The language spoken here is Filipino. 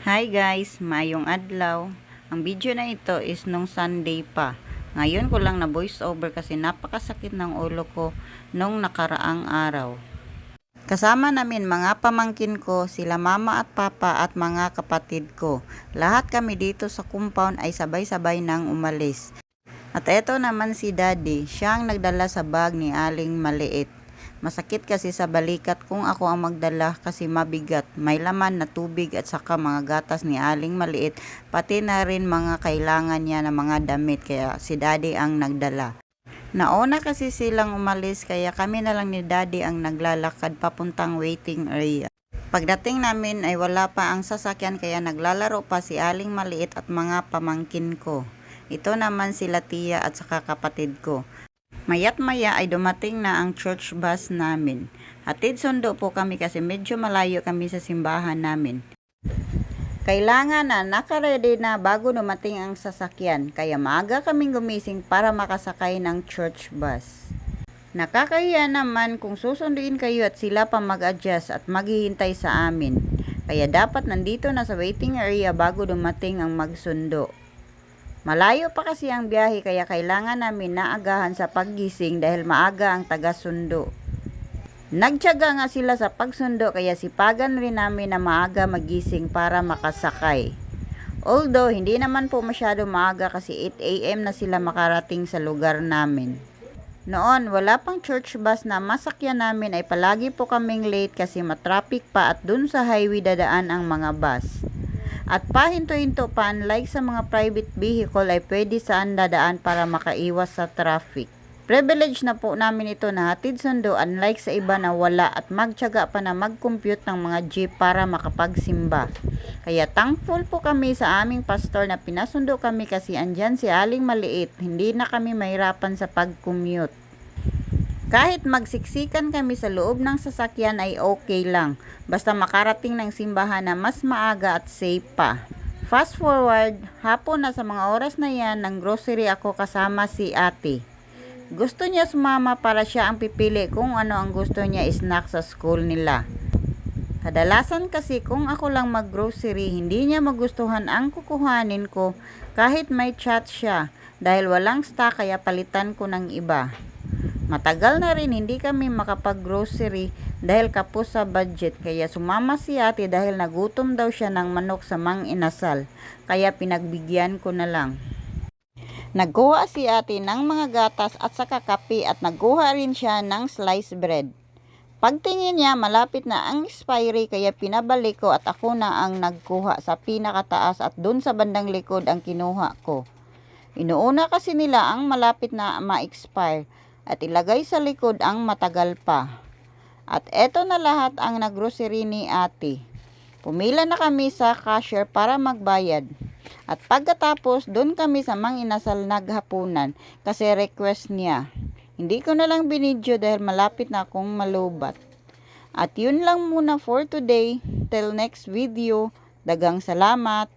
Hi guys, mayong adlaw. Ang video na ito is nung Sunday pa. Ngayon ko lang na voice over kasi napakasakit ng ulo ko nung nakaraang araw. Kasama namin mga pamangkin ko, sila mama at papa at mga kapatid ko. Lahat kami dito sa compound ay sabay-sabay nang umalis. At eto naman si Daddy, siyang nagdala sa bag ni Aling Maliit. Masakit kasi sa balikat kung ako ang magdala kasi mabigat. May laman na tubig at saka mga gatas ni Aling Maliit, pati na rin mga kailangan niya na mga damit, kaya si Daddy ang nagdala. Nauna kasi silang umalis kaya kami na lang ni Daddy ang naglalakad papuntang waiting area. Pagdating namin ay wala pa ang sasakyan kaya naglalaro pa si Aling Maliit at mga pamangkin ko. Ito naman sila tiya at saka kapatid ko. Maya't maya ay dumating na ang church bus namin. Hatid sundo po kami kasi medyo malayo kami sa simbahan namin. Kailangan na nakaredy na bago dumating ang sasakyan, kaya maaga kaming gumising para makasakay ng church bus. Nakakahiya naman kung susunduin kayo at sila pa mag-adjust at maghihintay sa amin. Kaya dapat nandito na sa waiting area bago dumating ang magsundo. Malayo pa kasi ang biyahe kaya kailangan namin naagahan sa paggising dahil maaga ang taga-sundo. Nagtiyaga nga sila sa pagsundo kaya sipagan rin namin na maaga magising para makasakay. Although hindi naman po masyado maaga kasi 8 AM na sila makarating sa lugar namin. Noon wala pang church bus na masakyan namin ay palagi po kaming late kasi matraffic pa at dun sa highway dadaan ang mga bus. At pahinto-hinto pa, unlike sa mga private vehicle ay pwede saan dadaan para makaiwas sa traffic. Privilege na po namin ito na hatid sundo unlike sa iba na wala at magtiyaga pa na mag-compute ng mga jeep para makapagsimba. Kaya thankful po kami sa aming pastor na pinasundo kami kasi andyan si Aling Maliit, hindi na kami mahirapan sa pag-commute. Kahit magsiksikan kami sa loob ng sasakyan ay okay lang, basta makarating ng simbahan na mas maaga at safe pa. Fast forward, hapon na sa mga oras na yan, ng grocery ako kasama si ate. Gusto niya sumama para siya ang pipili kung ano ang gusto niya snack sa school nila. Kadalasan kasi kung ako lang mag-grocery, hindi niya magustuhan ang kukuhanin ko kahit may chat siya dahil walang stock kaya palitan ko ng iba. Matagal na rin hindi kami makapag-grocery dahil kapos sa budget kaya sumama si ate dahil nagutom daw siya ng manok sa Mang Inasal kaya pinagbigyan ko na lang. Nagkuha si ate ng mga gatas at saka kape at nagkuha rin siya ng sliced bread. Pagtingin niya malapit na ang expiry kaya pinabalik ko at ako na ang nagkuha sa pinakataas at dun sa bandang likod ang kinuha ko. Inuuna kasi nila ang malapit na ma-expire at ilagay sa likod ang matagal pa. At eto na lahat ang naggrocery ni ate. Pumila na kami sa cashier para magbayad. At pagkatapos, doon kami sa Mang Inasal naghapunan kasi request niya. Hindi ko na lang binidyo dahil malapit na akong malubat. At yun lang muna for today. Till next video. Dagang salamat.